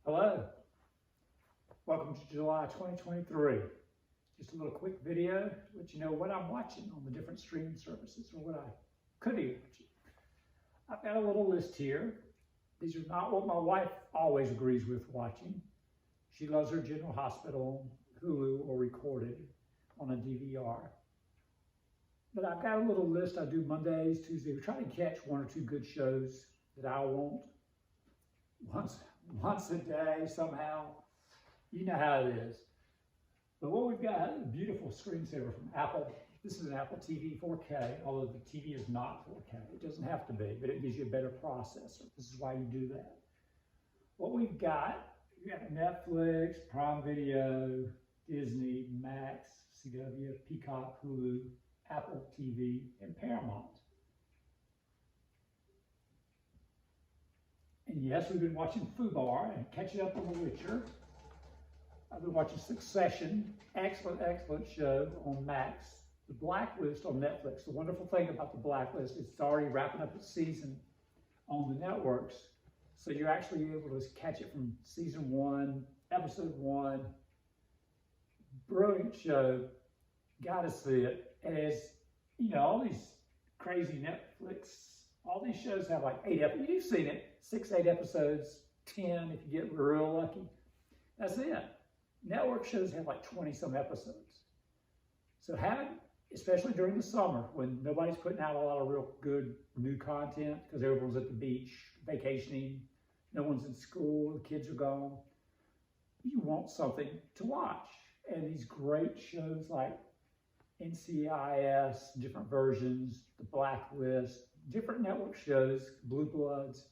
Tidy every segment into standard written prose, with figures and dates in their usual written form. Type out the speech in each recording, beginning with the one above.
Hello, welcome to July 2023. Just a little quick video to let you know what I'm watching on the different streaming services or what I could be watching. I've got a little list here. These are not what my wife always agrees with watching. She loves her General Hospital, Hulu, or recorded on a DVR. But I've got a little list I do Mondays, Tuesdays. We try to catch one or two good shows that I want once a day somehow. You know how it is. But what we've got is a beautiful screensaver from Apple. This is an Apple TV 4K, although the TV is not 4K. It doesn't have to be, but it gives you a better processor. This is why you do that. What we've got Netflix, Prime Video, Disney, Max, CW, Peacock, Hulu, Apple TV, and Paramount. And yes, we've been watching Fubar and catching up on The Witcher. I've been watching Succession, excellent show on Max. The Blacklist on Netflix. The wonderful thing about The Blacklist is it's already wrapping up its season on the networks. So you're actually able to catch it from season 1, episode 1. Brilliant show. Gotta see it. And as you know, all these crazy Netflix, all these shows have like 8 episodes. You've seen it. 6, 8 episodes, 10 if you get real lucky. That's it. Network shows have like 20-some episodes. So having, especially during the summer when nobody's putting out a lot of real good new content because everyone's at the beach, vacationing, no one's in school, the kids are gone, you want something to watch. And these great shows like NCIS, different versions, The Blacklist, different network shows, Blue Bloods,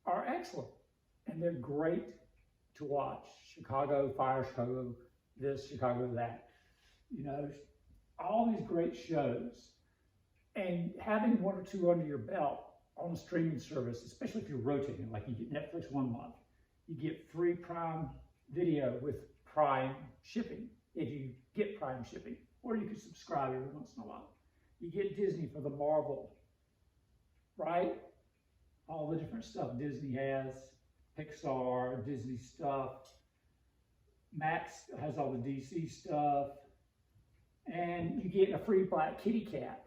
are excellent. And they're great to watch. Chicago, Fire Chicago, this, Chicago, that. You know, all these great shows. And having 1 or 2 under your belt on a streaming service, especially if you're rotating, like you get Netflix 1 month, you get free Prime Video with Prime shipping, if you get Prime shipping, or you can subscribe every once in a while. You get Disney for the Marvel, right? All the different stuff Disney has, Pixar, Disney stuff. Max has all the DC stuff. And you get a free black kitty cat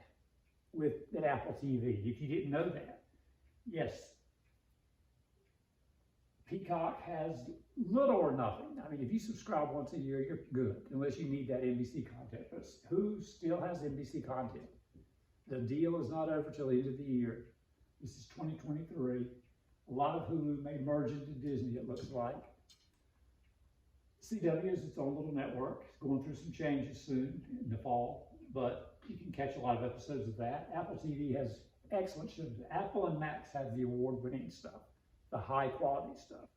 with an Apple TV, if you didn't know that. Yes, Peacock has little or nothing. I mean, if you subscribe once a year, you're good, unless you need that NBC content. But who still has NBC content? The deal is not over till the end of the year. This is 2023. A lot of Hulu may merge into Disney, it looks like. CW is its own little network. It's going through some changes soon in the fall, but you can catch a lot of episodes of that. Apple TV has excellent shows. Apple and Max have the award-winning stuff, the high-quality stuff.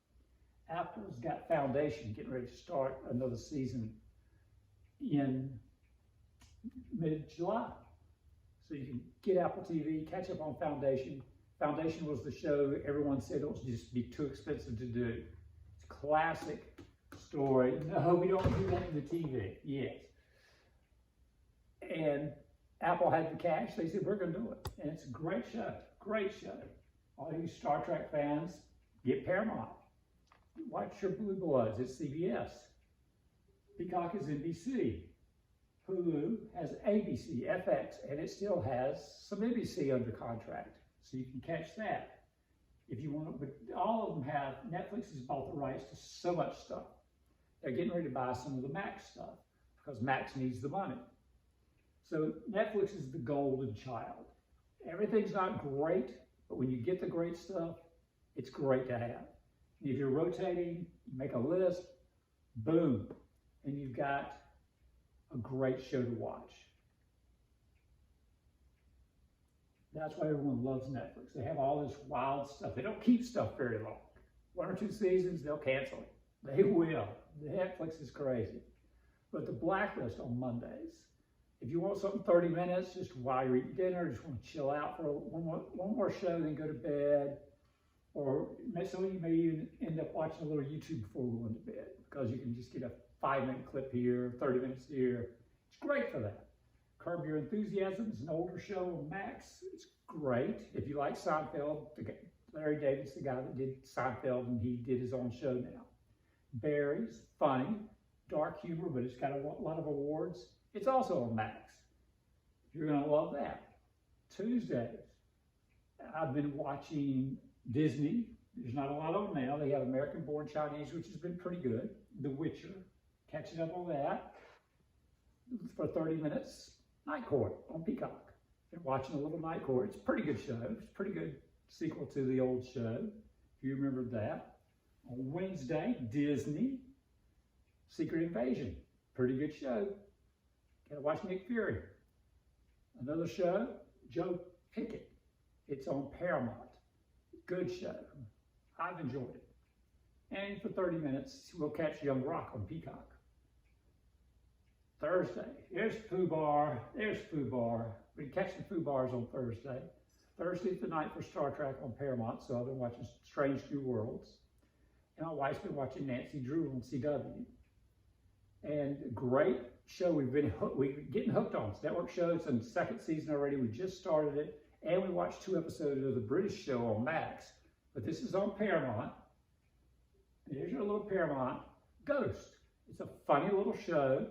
Apple's got Foundation getting ready to start another season in mid-July. So you can get Apple TV, catch up on Foundation. Foundation was the show everyone said it would just be too expensive to do. It's a classic story. No, we don't do that in the TV. Yes. And Apple had the cash. They said, we're going to do it. And it's a great show. Great show. All you Star Trek fans, get Paramount. Watch your Blue Bloods. It's CBS. Peacock is NBC. Hulu has ABC, FX, and it still has some NBC under contract. So you can catch that if you want to. But all of them have, Netflix has bought the rights to so much stuff. They're getting ready to buy some of the Max stuff because Max needs the money. So Netflix is the golden child. Everything's not great, but when you get the great stuff, it's great to have. And if you're rotating, you make a list, boom, and you've got a great show to watch. That's why everyone loves Netflix. They have all this wild stuff. They don't keep stuff very long. 1 or 2 seasons, they'll cancel it. They will. Netflix is crazy. But The Blacklist on Mondays, if you want something 30 minutes, just while you're eating dinner, just want to chill out for one more show, then go to bed. Or some of you may even end up watching a little YouTube before going to bed because you can just get a 5-minute clip here, 30 minutes here. It's great for that. Curb Your Enthusiasm is an older show on Max. It's great. If you like Seinfeld, the Larry David's the guy that did Seinfeld, and he did his own show now. Barry's funny, dark humor, but it's got a lot of awards. It's also on Max. You're going to love that. Tuesdays, I've been watching Disney. There's not a lot on now. They have American Born Chinese, which has been pretty good. The Witcher, catching up on that for 30 minutes. Night Court on Peacock. Been watching a little Night Court. It's a pretty good show. It's a pretty good sequel to the old show, if you remember that. On Wednesday, Disney, Secret Invasion. Pretty good show. Gotta watch Nick Fury. Another show, Joe Pickett. It's on Paramount. Good show. I've enjoyed it. And for 30 minutes, we'll catch Young Rock on Peacock. Thursday, there's Foo Bar. There's Foo Bar. We catch the Foo Bars on Thursday. Thursday's the night for Star Trek on Paramount, so I've been watching Strange New Worlds. And my wife's been watching Nancy Drew on CW. And great show we're getting hooked on. It's a network show. It's in the second season already. We just started it. And we watched 2 episodes of the British show on Max. But this is on Paramount. Here's your little Paramount. Ghost. It's a funny little show.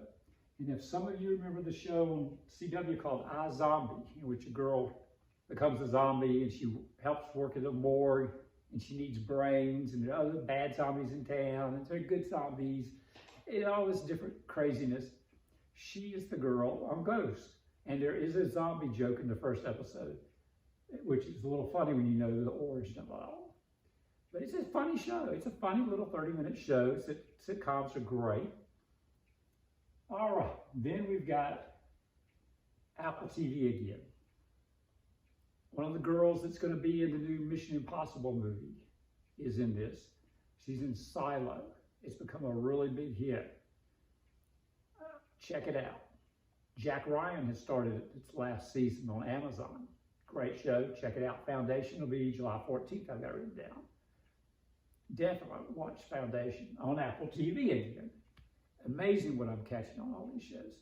And if some of you remember the show on CW called iZombie, in which a girl becomes a zombie and she helps work at a morgue and she needs brains and there are other bad zombies in town and there are good zombies and all this different craziness. She is the girl on Ghost. And there is a zombie joke in the first episode, which is a little funny when you know the origin of it all. But it's a funny show. It's a funny little 30-minute show. Sitcoms are great. All right, then we've got Apple TV again. One of the girls that's going to be in the new Mission Impossible movie is in this. She's in Silo. It's become a really big hit. Check it out. Jack Ryan has started its last season on Amazon. Great show. Check it out. Foundation will be July 14th. I've got it written down. Definitely watch Foundation on Apple TV again. Amazing what I'm catching on all these shows.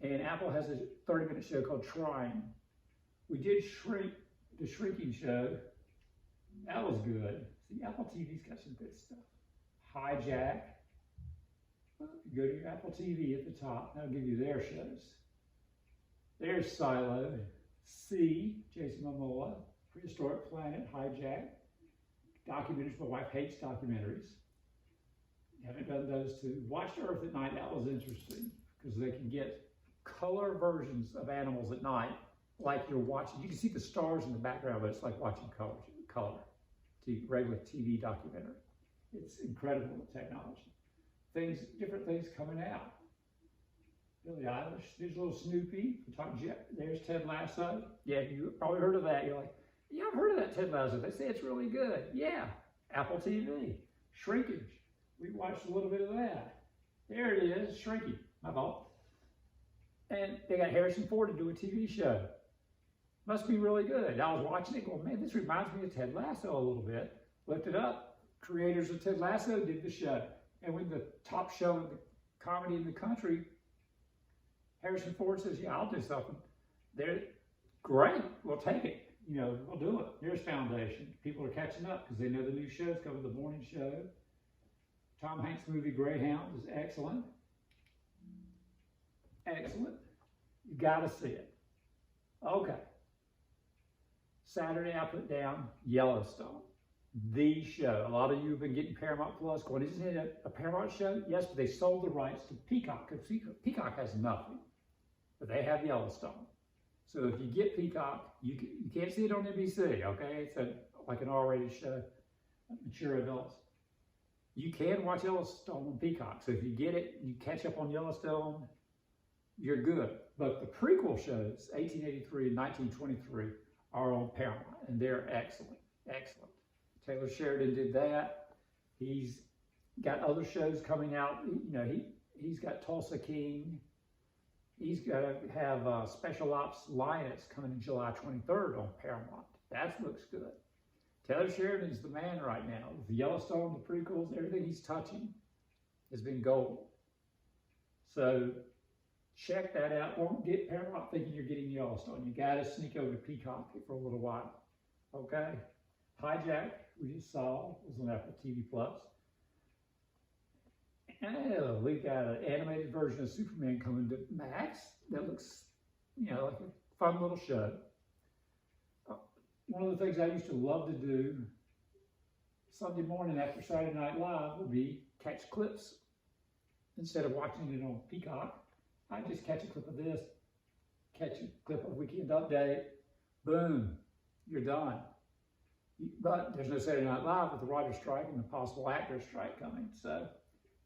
And Apple has a 30-minute show called Trying. We did the Shrinking show. That was good. See, Apple TV's got some good stuff. Hijack. Go to your Apple TV at the top. That'll give you their shows. There's Silo. C, Jason Momoa. Prehistoric Planet, Hijack. Documentaries. My wife hates documentaries. Haven't done those two. Watched Earth at Night. That was interesting because they can get color versions of animals at night, like you're watching. You can see the stars in the background, but it's like watching color. Regular TV documentary. It's incredible with technology. Different things coming out. Billie Eilish. There's a little Snoopy. There's Ted Lasso. Yeah, you probably heard of that. You're like, yeah, I've heard of that Ted Lasso. They say it's really good. Yeah, Apple TV. Shrinkage. We watched a little bit of that. There it is, Shrinking. My fault. And they got Harrison Ford to do a TV show. Must be really good. I was watching it going, man, this reminds me of Ted Lasso a little bit. Looked it up. Creators of Ted Lasso did the show. And when the top show of the comedy in the country, Harrison Ford says, yeah, I'll do something. They're great. We'll take it. We'll do it. There's Foundation. People are catching up because they know the new show's coming, the morning show. Tom Hanks' movie Greyhound is excellent. Excellent. You got to see it. Okay. Saturday I put down Yellowstone. The show. A lot of you have been getting Paramount Plus going, isn't it a Paramount show? Yes, but they sold the rights to Peacock because Peacock has nothing. But they have Yellowstone. So if you get Peacock, you can't see it on NBC, okay? It's like an R-rated show, mature adults. You can watch Yellowstone on Peacock. So if you get it, you catch up on Yellowstone, you're good. But the prequel shows, 1883 and 1923, are on Paramount, and they're excellent, excellent. Taylor Sheridan did that. He's got other shows coming out. He's got Tulsa King. He's got to have Special Ops Lioness coming in July 23rd on Paramount. That looks good. Taylor Sheridan's the man right now. The Yellowstone, the prequels, everything he's touching has been gold. So check that out. Don't get Paramount thinking you're getting Yellowstone. You got to sneak over to Peacock for a little while. Okay? Hijack. we just saw was on Apple TV Plus. And we got an animated version of Superman coming to Max that looks, like a fun little show. One of the things I used to love to do Sunday morning after Saturday Night Live would be catch clips. Instead of watching it on Peacock, I just catch a clip of this, catch a clip of Weekend Update, boom, you're done. But there's no Saturday Night Live with the writer's strike and the possible actor's strike coming, so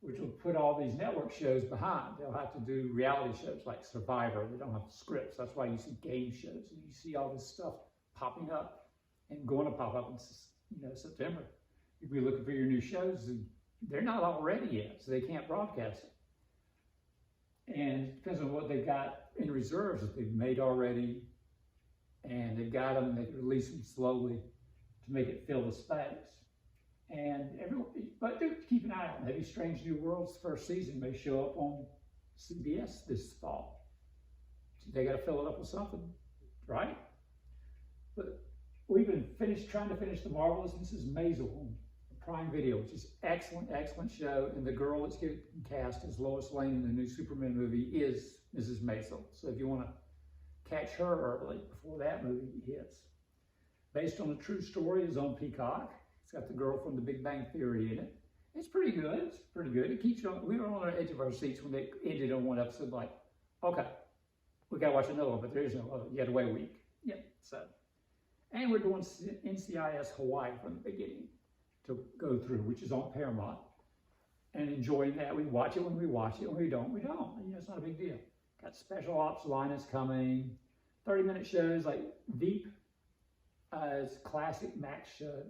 which will put all these network shows behind. They'll have to do reality shows like Survivor. They don't have scripts. That's why you see game shows and you see all this stuff popping up and going to pop up in September. You'll be looking for your new shows and they're not all ready yet, so they can't broadcast it. And it depends on what they've got in reserves that they've made already, and they've got them, they can release them slowly to make it fill the space. But do keep an eye out. Maybe Strange New World's first season may show up on CBS this fall. So they got to fill it up with something, right? But we've been trying to finish The Marvelous Mrs. Maisel on Prime Video, which is excellent show. And the girl that's getting cast as Lois Lane in the new Superman movie is Mrs. Maisel. So if you want to catch her early before that movie hits. Based on a true story, is on Peacock. It's got the girl from The Big Bang Theory in it. It's pretty good. It keeps you on. We were on the edge of our seats when they ended on one episode, like, okay, we got to watch another one, but there is no other. You had to wait a week. Yep. And we're doing NCIS Hawaii from the beginning to go through, which is on Paramount, and enjoying that. We watch it when we watch it. When we don't, we don't. It's not a big deal. Got Special Ops Linus coming. 30-minute shows like Veep is classic Max show.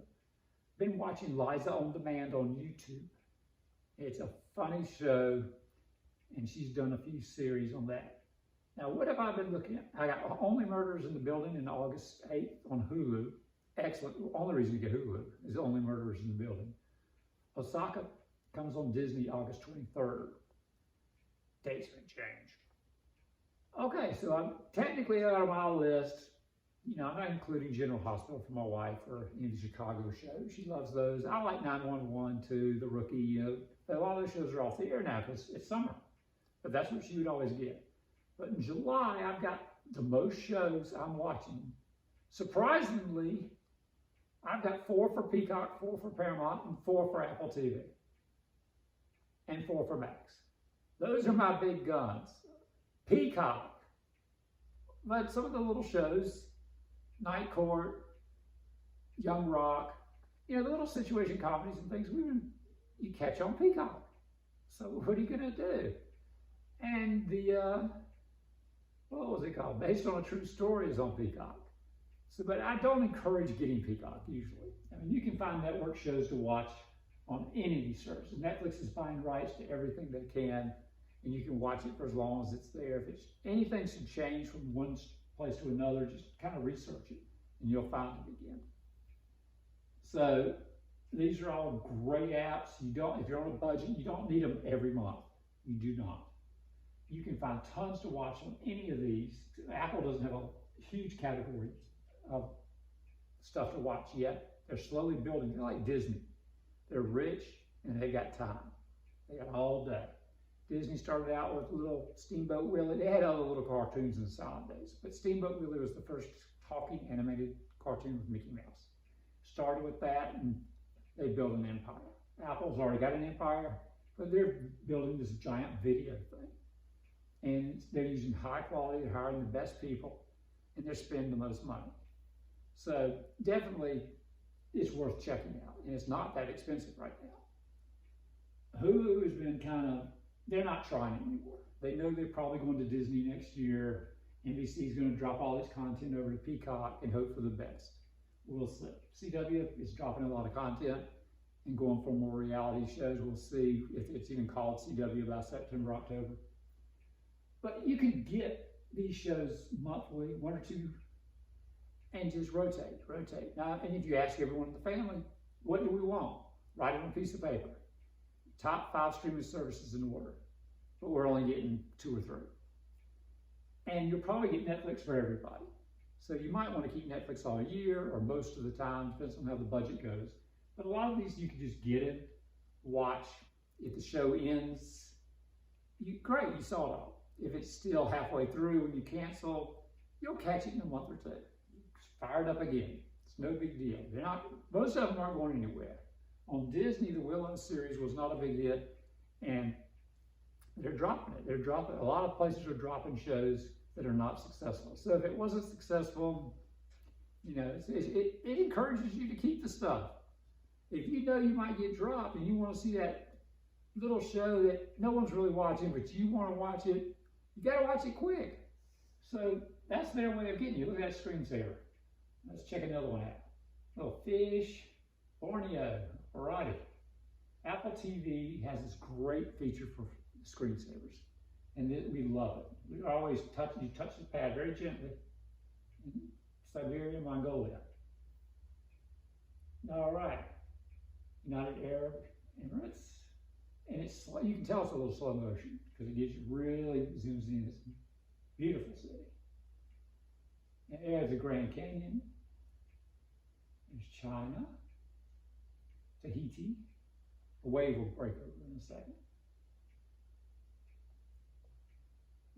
Been watching Liza on Demand on YouTube. It's a funny show, and she's done a few series on that. Now, what have I been looking at? I got Only Murders in the Building in August 8th on Hulu. Excellent. The only reason you get Hulu is Only Murders in the Building. Osaka comes on Disney August 23rd. Dates may change. Okay, so I'm technically out of my list. I'm not including General Hospital for my wife or any of the Chicago shows. She loves those. I like 911 too, The Rookie. A lot of those shows are off the air now because it's summer. But that's what she would always get. But in July, I've got the most shows I'm watching. Surprisingly, I've got 4 for Peacock, 4 for Paramount, and 4 for Apple TV. And 4 for Max. Those are my big guns. Peacock. But some of the little shows, Night Court, Young Rock, the little situation comedies and things, you catch on Peacock. So what are you going to do? And what was it called? Based on a True Story is on Peacock. But I don't encourage getting Peacock usually. You can find network shows to watch on any of these services. Netflix is buying rights to everything they can, and you can watch it for as long as it's there. If anything should change from one place to another, just kind of research it, and you'll find it again. So these are all great apps. If you're on a budget, you don't need them every month. You do not. You can find tons to watch on any of these. Apple doesn't have a huge category of stuff to watch yet. They're slowly building. They're like Disney. They're rich and they got time. They got all day. Disney started out with little Steamboat Willie. They had other little cartoons in the silent days, but Steamboat Willie was the first talking animated cartoon with Mickey Mouse. Started with that, and they built an empire. Apple's already got an empire, but they're building this giant video thing. And they're using high quality, they're hiring the best people, and they're spending the most money. So definitely it's worth checking out, and it's not that expensive right now. Hulu has been they're not trying anymore. They know they're probably going to Disney next year. NBC is going to drop all its content over to Peacock and hope for the best. We'll see. CW is dropping a lot of content and going for more reality shows. We'll see if it's even called CW by September, October. But you can get these shows monthly, 1 or 2, and just rotate. Now, and if you ask everyone in the family, what do we want? Write it on a piece of paper. Top 5 streaming services in order, but we're only getting 2 or 3. And you'll probably get Netflix for everybody. So you might want to keep Netflix all year or most of the time, depends on how the budget goes. But a lot of these you can just get in, watch. If the show ends, great, you saw it all. If it's still halfway through and you cancel, you'll catch it in a month or two. Fire it up again. It's no big deal. Most of them aren't going anywhere. On Disney, the Willow series was not a big hit, and they're dropping it. A lot of places are dropping shows that are not successful. So if it wasn't successful, it encourages you to keep the stuff. If you know you might get dropped and you want to see that little show that no one's really watching, but you want to watch it, you got to watch it quick. So that's their way of getting you. Look at that screensaver. Let's check another one out. Little fish, Borneo, alrighty. Apple TV has this great feature for screensavers, and we love it. We always you touch the pad very gently. Siberia, Mongolia. All right. United Arab Emirates. And you can tell it's a little slow motion because it really zooms in. It's a beautiful city. And there's the Grand Canyon. There's China, Tahiti. A wave will break over in a second.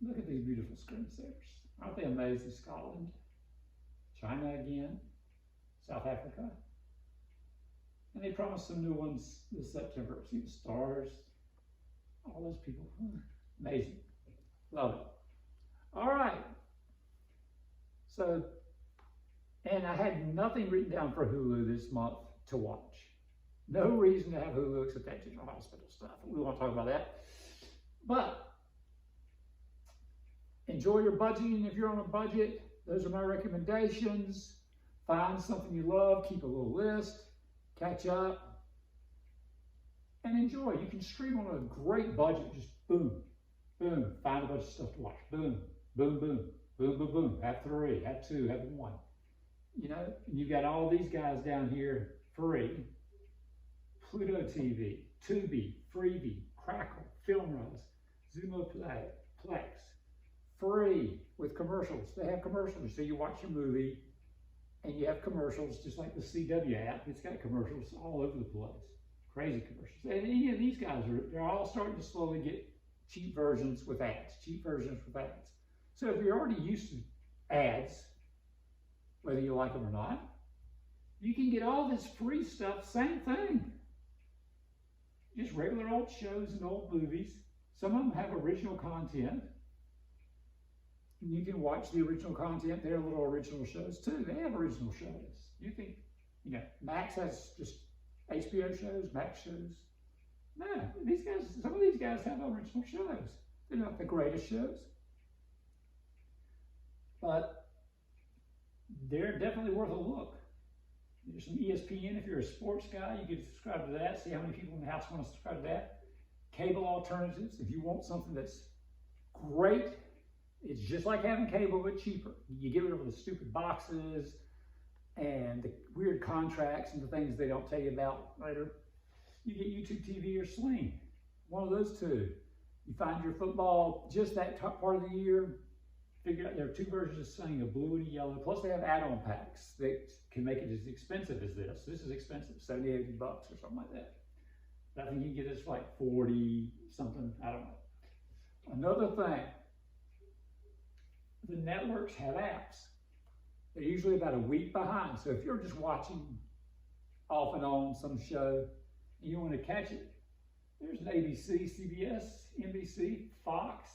Look at these beautiful screensavers. Aren't they amazing? Scotland, China again, South Africa. And they promised some new ones this September. See the stars, all those people. Amazing. Love it. All right. So, and I had nothing written down for Hulu this month to watch. No reason to have Hulu except that General Hospital stuff. We won't talk about that. But enjoy your budgeting if you're on a budget. Those are my recommendations. Find something you love, keep a little list, catch up, and enjoy. You can stream on a great budget, just boom, boom, find a bunch of stuff to watch. Boom, boom, boom, boom, boom, boom. Have 3, have 2, have 1. You've got all these guys down here free. Pluto TV, Tubi, Freevee, Crackle, FilmRose, Zumoplex, free with commercials. They have commercials, so you watch your movie and you have commercials, just like the CW app. It's got commercials all over the place, crazy commercials. And any of these guys they're all starting to slowly get cheap versions with ads. So if you're already used to ads, whether you like them or not, you can get all this free stuff, same thing. Just regular old shows and old movies. Some of them have original content. And you can watch the original content. They're little original shows too. They have original shows. You think, Max has just HBO shows, Max shows. No, some of these guys have original shows. They're not the greatest shows. But they're definitely worth a look. There's some ESPN. If you're a sports guy, you can subscribe to that. See how many people in the house want to subscribe to that. Cable alternatives. If you want something that's great, it's just like having cable, but cheaper. You get rid of the stupid boxes and the weird contracts and the things they don't tell you about later. You get YouTube TV or Sling. One of those two. You find your football just that part of the year. Figure out there are 2 versions of Sling, a blue and a yellow. Plus they have add-on packs that can make it as expensive as this. This is expensive, 70, 80 bucks or something like that. But I think you can get this for like 40 something, I don't know. Another thing, the networks have apps. They're usually about a week behind. So if you're just watching off and on some show and you want to catch it, there's an ABC, CBS, NBC, Fox,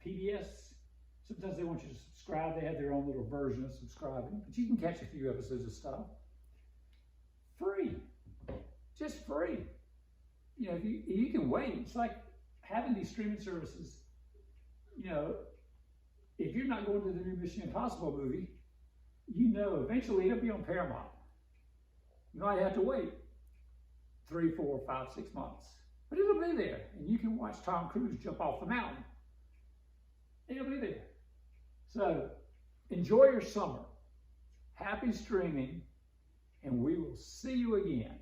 PBS. Sometimes they want you to subscribe. They have their own little version of subscribing, but you can catch a few episodes of stuff. Free, just free. You can wait. It's like having these streaming services. If you're not going to the new Mission Impossible movie, eventually it'll be on Paramount. You might have to wait 3, 4, 5, 6 months, but it'll be there, and you can watch Tom Cruise jump off the mountain. It'll be there. So enjoy your summer. Happy streaming, and we will see you again.